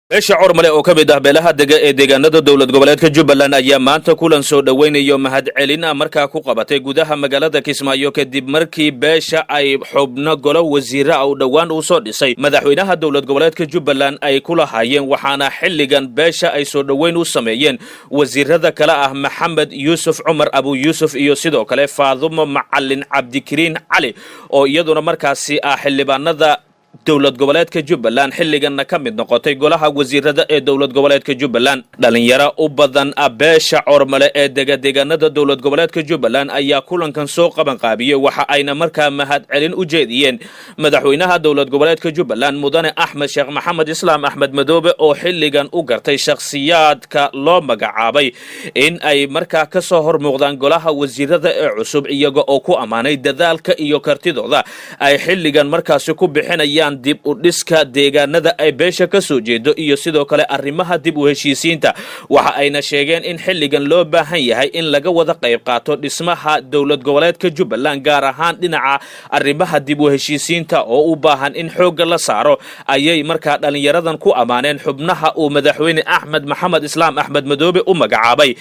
beesha cormale oo ka mid ah beelaha dega ee deegaanada dowlad goboleedka Jubbaland ayaa maanta kulan soo dhaweynayo mahadcelin markaa ku qabatay gudaha magaalada Kismaayo kadib markii beesha ay xubno golo wasiira oo dhawaan u soo dhisay madaxweynaha dowlad goboleedka Jubbaland ay kula hayeen waxaana xilligan beesha ay soo dhaweyn u sameeyeen wasiirada kala ah Maxamed Yuusuf Umar Abu Yuusuf iyo sidoo kale Faadumo Macallin Cabdikariin Cali oo iyaduna markaasi ah xildhibaanada dowlad goboleedka Jubbaland xilligan ka mid noqotay golaha wasiirada ee dowlad goboleedka Jubbaland dhalinyaro u badan beesha cormale ee deegaanada dowlad goboleedka Jubbaland ayaa kulankan soo qaban qaabiyay waxa ayna markaa mahadcelin u jeediyeen madaxweynaha dowlad goboleedka Jubbaland mudane Axmed Sheekh Maxamed Islaam Axmed Madoobe oo xilligan u gartay shakhsiyaadka loo magacaabay in ay markaa ka soo hormuuqdaan golaha wasiirada ee cusub iyaga oo ku amaanay dadaalka iyo kartidooda ay xilligan markaasi ku bixinayaan dib u dhiska deegaanada ay beesha ka soo jeedo iyo sidoo kale arrimaha dib u heshiisiinta waxa ayna sheegeen in xilligan loo baahan yahay in laga wada qayb qaato dhismaha dowlad goboleedka Jubbaland gaar ahaan dhinaca arrimaha dib u heshiisiinta oo u baahan in xoog la saaro ayay markaa dhalinyaradan ku amaaneen xubnaha uu madaxweyne Axmed Maxamed Islaam Axmed Madoobe u magacaabay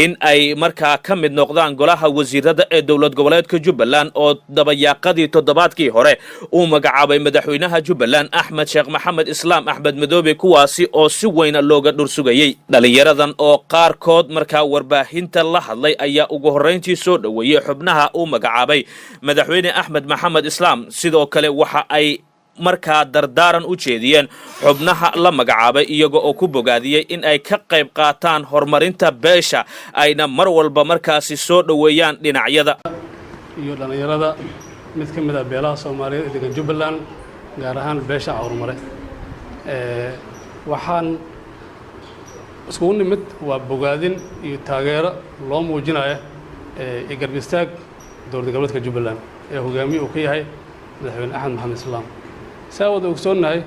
in ay markaa ka mid noqdaan golaha wasiirada ee dowlad goboleedka Jubbaland oo dabayaaqadii toddobaadkii hore uu magacaabay madaxweyne Jubbaland Axmed Sheekh Maxamed Islaam Axmed Madoobe kuwaasi oo si weyn looga dhursugayay dhalinyaradan oo qaarkood markaa warbaahinta la hadlay ayaa ugu horeyntii soo dhaweeyay xubnaha uu magacaabay madaxweyne Axmed Maxamed Islaam sidoo kale waxa ay markaa dardaaran u jeediyeen xubnaha la magacaabay iyaga oo ku bogaadiyay in ay ka qayb qaataan horumarinta beesha ayna mar walba markaasi soo dhaweeyaan dhinacyada iyo dhalinyarada mid ka mid ah beelaha Soomaaliyeed ee degan Jubbaland gaar ahaan beesha cormale waxaan isku nimid waa bogaadin iyo taageero loo muujinayo garab istaag dowlad goboleedka Jubbaland ee hogaamiye uu ka yahay madaxweyne Axmed Maxamed Islaam saawada ogsoonahay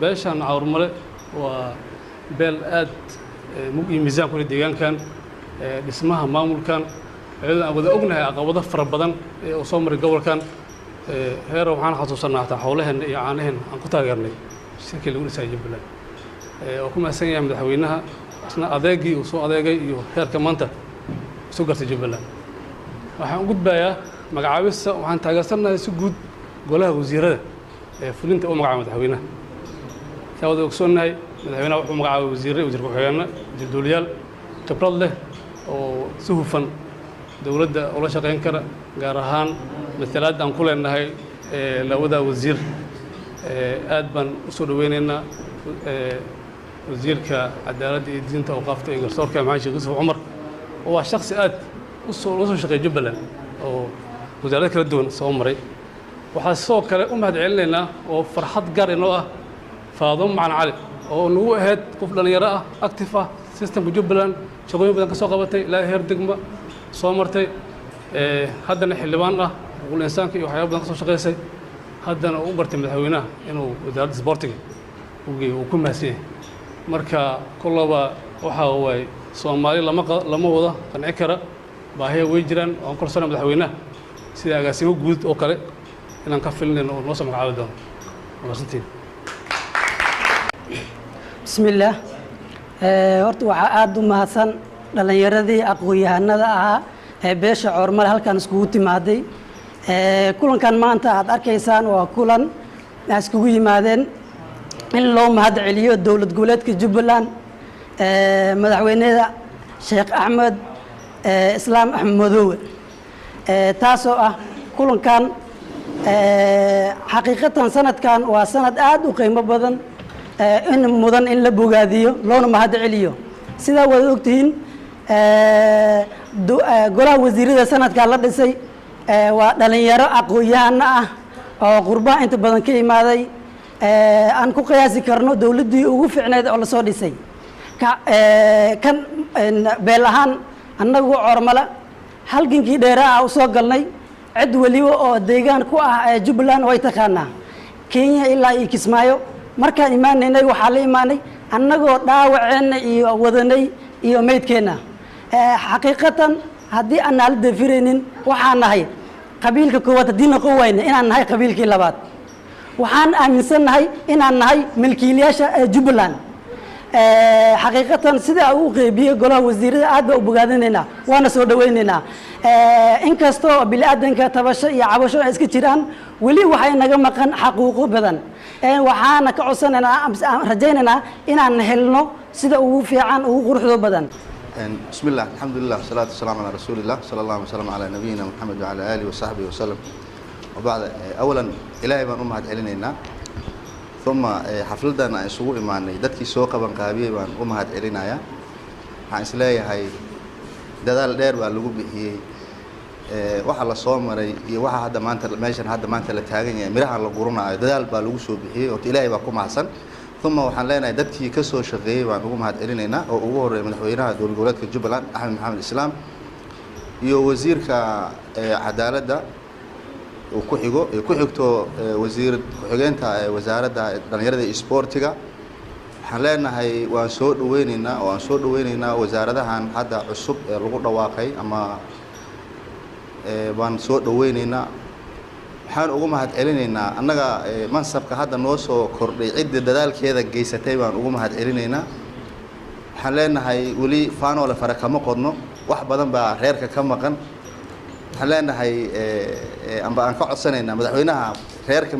beeshan cormale waa beel aad miisaan ku leh deegaankan dhismaha maamulkan ayadoo aan wada ognahay caqabado fara badan ee soo maray gobolkan heer waxaan xasuusanaa taa hawlaheena iyo caanaheena aan ku taageernay shirkii lagu dhisay Jubbaland oo ku maasan yahay madaxweynaha isna adeegii uu soo adeegay iyo heerka maanta soo gartay Jubbaland waxaan u gudbayaa magacaabista waxaan taageersanahay si guud golaha wasiirada ee fulinta oo magacaabay madaxweynaha taawada ogsoonahay madaxweynaha wuxuu magacaabay wasiir ku-xigeenna dowladyaal khibrad leh oo si hufan dowladda oo la shaqeyn kara gaar ahaan مثلاً أن كلنا هاي لودا وزير أدبن أصول ويننا وزير كعدالة الدين توقفت إنجلترا كمعاش يوسف عمر هو شخص أصول شقي Jubbaland أو وزارة كردون سومري وحاسوك هاد علنا وفرحت قارنا فاضم معنا علي ونو هاد قفلنا يراه أكتفه سيستم Jubbaland شغلين بدنا كسوق بتي لا هير دقمة سومرتي هذا حلبان والإنسان كي يحيى بدنا قصة شقيسي هذا أنا أقرت مدحوينه إنه وزارة سبورتينج وكل مسيه مركا كله وحاوي سومالي لما وضع كنعكرة باهي ويجران وأنكر سنة مدحوينه سيدا قاسي وجود أوكله إن نكفل إنه نوصل مع عودهم وسنتين بسم الله horta waxa aad u mahadsan dhalinyaradii aqoon-yahanada ahaa beesha cormale halkan iskugu timaaday kulankan maanta aad arkaysaan waa kulan iskugu yimaadeen in loo mahad celiyo dowlad goboleedka Jubbaland madaxweynaha Sheekh Axmed Islaam Axmed Madoobe taasoo ah kulankan xaqiiqatan sanadkan waa sanad aad u qiimo badan in mudan in la bogaadiyo loona mahad celiyo sida wada ogtihiin golaha wasiirada sanadka la dhisay waa dhalinyaro aqoon-yahan ah oo qurba inta badan ka imaaday aan ku qiyaasi karno dawladii ugu fiicneed oo la soo dhisay kan beel ahaan annagu cormale halgankii dheeraa u soo galnay cid waliba oo deegaan ku ah Jubbaland way taqaanaa Kenya ilaa iyo Kismaayo markaan imaanaynay waxaa la imaanay annagoo dhaawaceena iyo wadanay iyo meydkeena xaqiiqatan haddii aan la dafiraynin waxaan nahay qabiilka koowaad haddii noqon wayna inaan nahay qabiilkii labaad waxaan aaminsanahay inaan nahay milkiilayaasha Jubbaland xaqiiqatan sida uu qeybiyo golaha wasiirada aad baa u bogaadinaynaa waana soo dhawaynaynaa inkastoo bini'aadanka tabasho iyo cabasho ay iska jiraan weli waxay naga maqan xaquuqo badan waxaana ka codsanaynaa rajaynaynaa inaan helno sida ugu fiican ugu quruxdo badan بسم الله الحمد لله والصلاة والسلام على رسول الله صلى الله عليه وسلم على نبينا محمد وعلى آله وصحبه وسلم وبعد أولا إلهي بان أمهد علينا ثم حفلتنا سوء إيماني دتكي سوق بان قابيه بان أمهد علينا يا عن سلاي هاي دال دير بان لغو بيه waxa la soo maray iyo waxa hadda maanta meeshan hadda maanta la taagan yahay miraha la guranayo dadaal baa lagu soo bixiyay oo Ilaahay baa ku mahadsan ثم waxaan leenahay dadkii ka soo shaqeeyay baan ugu mahad celinaynaa oo ugu horeeyay madaxweynaha dowlad goboleedka Jubbaland Axmed Maxamed Islaam iyo wasiirka cadaaladda oo ku xigto wasiir ku xigeenta wasaaradda dhalinyarada iyo isboortiga waxaan leenahay waan soo dhaweynaynaa wasaaradahan hadda cusub ee lagu dhawaaqay ama baan soo dhaweynaynaa waxaan ugu mahad celinaynaa annaga mansabka hadda noo soo kordhay cidda dadaalkeeda geysatay baan ugu mahad celinaynaa waxaan leenahay weli faanoole fara kama qodno wax badan baa reerka ka maqan waxaan leenahay amba aan ka codsanaynaa madaxweynaha reerka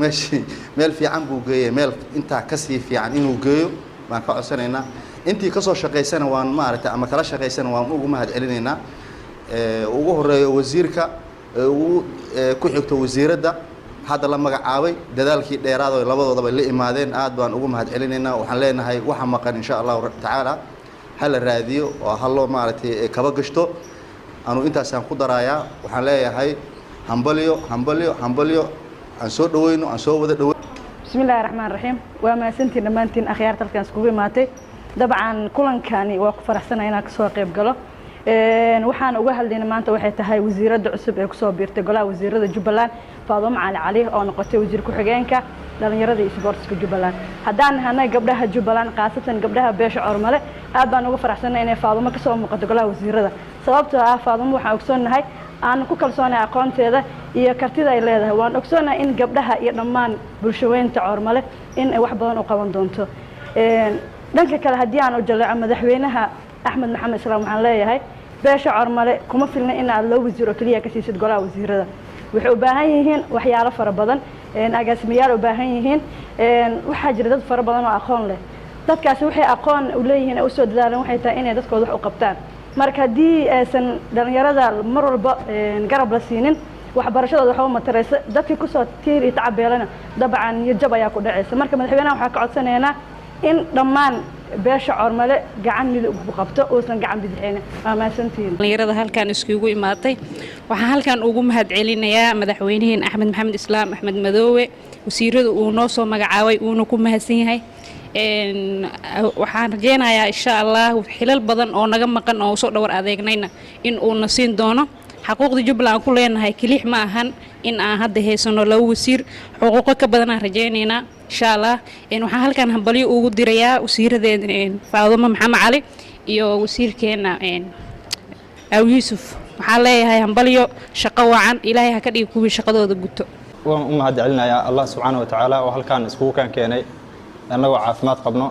meel fiican buu geeyay meel intaa ka sii fiican inuu geeyo baan ka codsanaynaa intii ka soo shaqaysana waan maaragtay ama kala shaqaysana waan ugu mahad celinaynaa ugu horeeyo wasiirka ku xigto wasiiradda hadda la magacaabay dadaalkii dheeraad oo labadoodaba la imaadeen aad baan ugu mahad celinaynaa waxaan leenahay waxa maqan insha Allah taala hal raadiyo oo hallo maaragtay kaba gashto anu intaasaan ku darayaa waxaan leeyahay hambalyo aan soo dhaweyno aan soo wada dhaweey bismillaahir rahmaanir rahiim waa maasantiin dhamaantiin akhyaarta halkan iskugu imaatay dabcan kulankani waa ku faraxsanahay inaan ka soo qayb galo waxaan uga hadlaynaa maanta waxay tahay wasiiradda cusub ee ku soo biirtay golaha wasiirada Jubbaland Faadumo Cali oo noqotay wasiir ku xigeenka dhalinyarada iyo isboortiska Jubbaland haddaan nahay gabdhaha Jubbaland qaasatan gabdhaha beesha Ormale aad baan uga faraxsanahay inay Faadumo ka soo muuqato golaha wasiirada sababtoo ah Faadumo waxaan ogsoonahay aan ku kalsoonahay aqoonteeda iyo kartida ay leedahay waan ogsoonahay in gabdhaha iyo dhammaan bulshadeynta Ormale in ay wax badan u qaban doonto dhanka kale haddii aan u jaleeco madaxweynaha Axmed Maxamed Islaam waxaan leeyahay beesha Ormale kuma filna in aad loo wasiiro kaliya ka siisid golaha wasiirada waxay u baahan yihiin waxyaalo fara badan agaasimayaal u baahan yihiin waxa jira dad fara badan oo aqoon leh dadkaasi waxay aqoon u leeyihiin oo soo dadaalan waxay tahay inay dadkooda wax u qabtaan marka hadii aysan dhalinyarada mar walba garab la siinin waxbarashadooda waxa u mataraysa dadkii ku soo tiir iyo tacabeelana dabcan iyo jab ayaa ku dhacaysa marka madaxweynaha waxa ka codsanaynaa in dhammaan beesha Ormale gacan mid ugu qabto oo san gacan bidixeena maasantiin dhalinyarada halkan iskugu imaatay waxaan halkan ugu mahad celinayaa madaxweynaha Axmed Maxamed Islaam Axmed Madoowe wasiirada uu noo soo magacaabay uu ku mahadsan yahay waxaan rajeynayaa insha Allah xilal badan oo naga maqan oo soo dhawr adeegnayna in uu nasiin doono حقوق جبلان كلنا هاي كليح معهن إن هذا هي سنة لو وسير حقوق كبدنا رجعنا إن شاء الله إنه حال كان هنبلي وجود دريا وسير ذي فاضل محمد علي يو وسير كنا أو يوسف حالي هاي هنبلي شقوا عن إلهي هكذا يكون شقة ذا قطة وما هاد علينا يا الله سبحانه وتعالى وهل كان اسمه كان أنه عافمات قبنا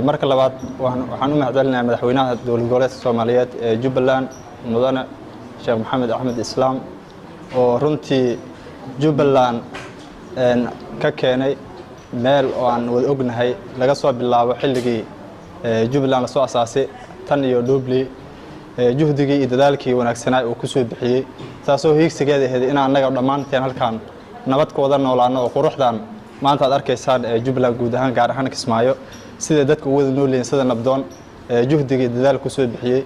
مركز لبعض وحنو ما هاد علينا مدحوينها دول الجولات الصوماليات جبلان مدن شيخ محمد أحمد إسلام ورنتي جبلان ككيني ميل وان ودقنهاي laga soo bilaabo xilligii Jubbaland la soo asaasay tan iyo doobli juhdigii iyo dadaalkii wanaagsanaa oo ku soo bixiyay taasoo hiigsigeeda ahayd in anaga dhamaanteen halkan nabad ku wada noolaano oo quruxdan maanta aad arkaysaan Jubbaland guud ahaan gaar ahaan Kismaayo sida dadku u wada nooleen sida nabdoon juhdigii dadaal ku soo bixiyay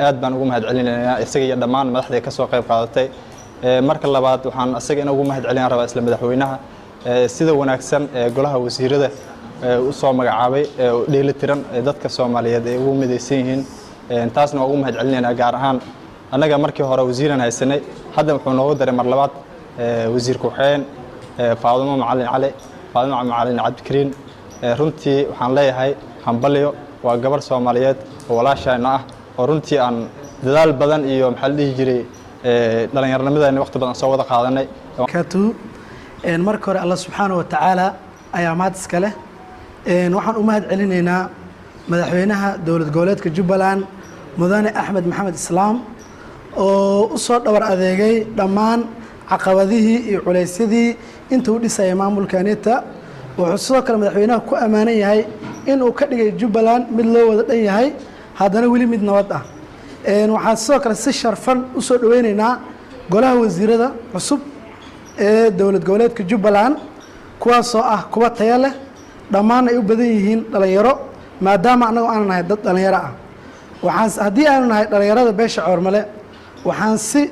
aad baan ugu mahad celinayaa isaga iyo dhamaan madaxda ka soo qayb qaadatay marka labaad waxaan isaga in ugu mahad celinayaa rabaa isla madaxweynaha sida wanaagsan golaha wasiirada u soo magacaabay dheelitiran dadka Soomaaliyeed ee ugu midaysan yihiin taasna ugu mahad celinayaa gaar ahaan anaga markii hore wasiiran haysanay hadda wuxuu noogu daray mar labaad wasiir ku xeen Faadumo Macalin Cabdikariin runtii waxaan leeyahay hambalyo waa gabar Soomaaliyeed oo walaashayna ah oo runtii aan dadaal badan iyo maxal dhigi jiray dhalinyaranimada waqti badan soo wada qaadanay marka hore Allah subhanahu wa ta'ala ayaa maad iska leh waxaan u mahad celinaynaa madaxweynaha dowlad goboleedka Jubbaland mudane Axmed Maxamed Islaam oo u soo dhawr adeegay dhammaan caqabadihii iyo culeysyadii intuu dhisay maamulkanita wuxuu sidoo kale madaxweynaha ku amaanan yahay in uu ka dhigay Jubbaland mid loo wada dhan yahay haddana weli mid nabad ah waxaan sidoo kale si sharfan u soo dhaweynaynaa golaha wasiirada cusub ee dowlad goboleedka Jubbaland kuwaasoo ah kuwa tayo leh dhammaan ay u badan yihiin dhalinyaro maadaama anagu aan nahay dad dhalinyaro ah waxaan haddii aanu nahay dhalinyarada beesha Coormale waxaan si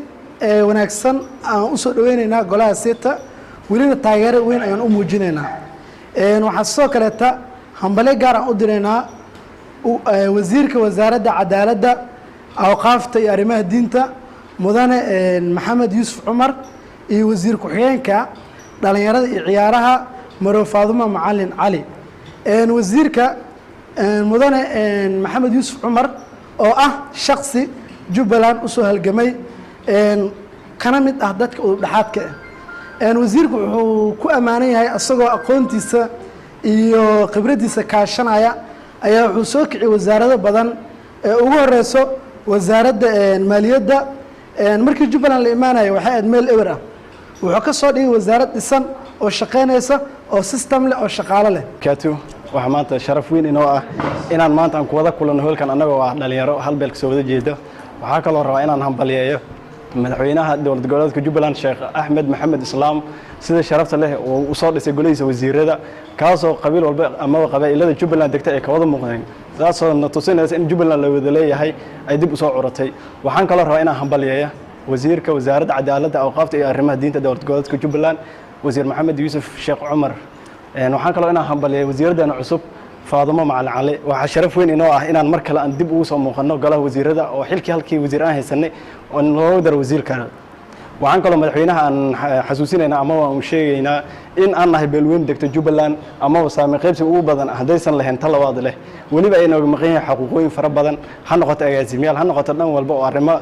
wanaagsan aan u soo dhaweynaynaa golaha sita welina taageero weyn ayaan u muujinaynaa waxaan sidoo kaleeta hambale gaar aan u diraynaa wasiirka wasaaradda cadaaladda awqaafta iyo arrimaha diinta mudane Maxamed Yuusuf Cumar iyo wasiir ku-xigeenka dhalinyarada iyo ciyaaraha Maro Faaduma Macalin Cali wasiirka mudane Maxamed Yuusuf Cumar oo ah shakhsi Jubbaland u soo halgamay kana mid ah dadka u dhaxaadka wasiirku wuxuu ku amaanan yahay asagoo aqoontiisa iyo khibradiisa kaashanaya ayaa wuxuu soo kiciyay wasaarado badan ugu horeyso wasaaradda maaliyadda markii Jubbaland la imaanayo waxay aad meel ewer ah wuxuu ka soo dhigay wasaarad dhisan oo shaqeynaysa oo system leh oo shaqaale leh kaatu waxa maanta sharaf weyn inoo ah inaan maanta aan ku wada kulano halkan anagoo ah dhalinyaro hal beel ka soo wada jeedo waxa kale oo rabaa inaan hambaliyeeyo madaxweynaha dowlad goboleedka Jubbaland Sheekh Axmed Maxamed Islaam sida sharafta leh oo u soo dhisay golihiisa wasiirada kaasoo qabiil walba ama qabiilada Jubbaland degta ay ka wada muuqdeen taasoo na tusinaysa in Jubbaland la wada leeyahay ay dib u soo curatay waxaan kale rabaa inaan hambaliyeeyo wasiirka wasaaradda cadaaladda awqaafta iyo arrimaha diinta dowlad goboleedka Jubbaland wasiir Maxamed Yuusuf Sheekh Cumar waxaan kale inaan hambaliyeeyo wasiiradana cusub Faaduma Macalin Cali waxa sharaf weyn inoo ah inaan mar kale aan dib ugu soo muuqano golaha wasiirada oo halkii wasiir aan haysanay oo loo dar wasiir kale waxaan kaloo madaxweynaha aan xasuusinaynaa ama waan u sheegaynaa in aan nahay beelweyn degta Jubbaland ama saami qaybsi ugu badan hadaysan lahayn talabaad leh waliba ay nooga maqan yahay xuquuqooyin fara badan ha noqoto agaasimayaal ha noqoto dhan walba oo arrimo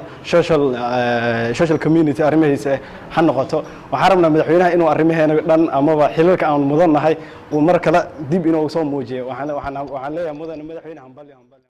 social community arrimahiisa ha noqoto waxaan rabnaa madaxweynaha inuu arrimaheena dhan amaba xilalka aan mudan nahay uu mar kale dib inuu soo muujiyo waxaan leeyahay mudane madaxweynaha hambali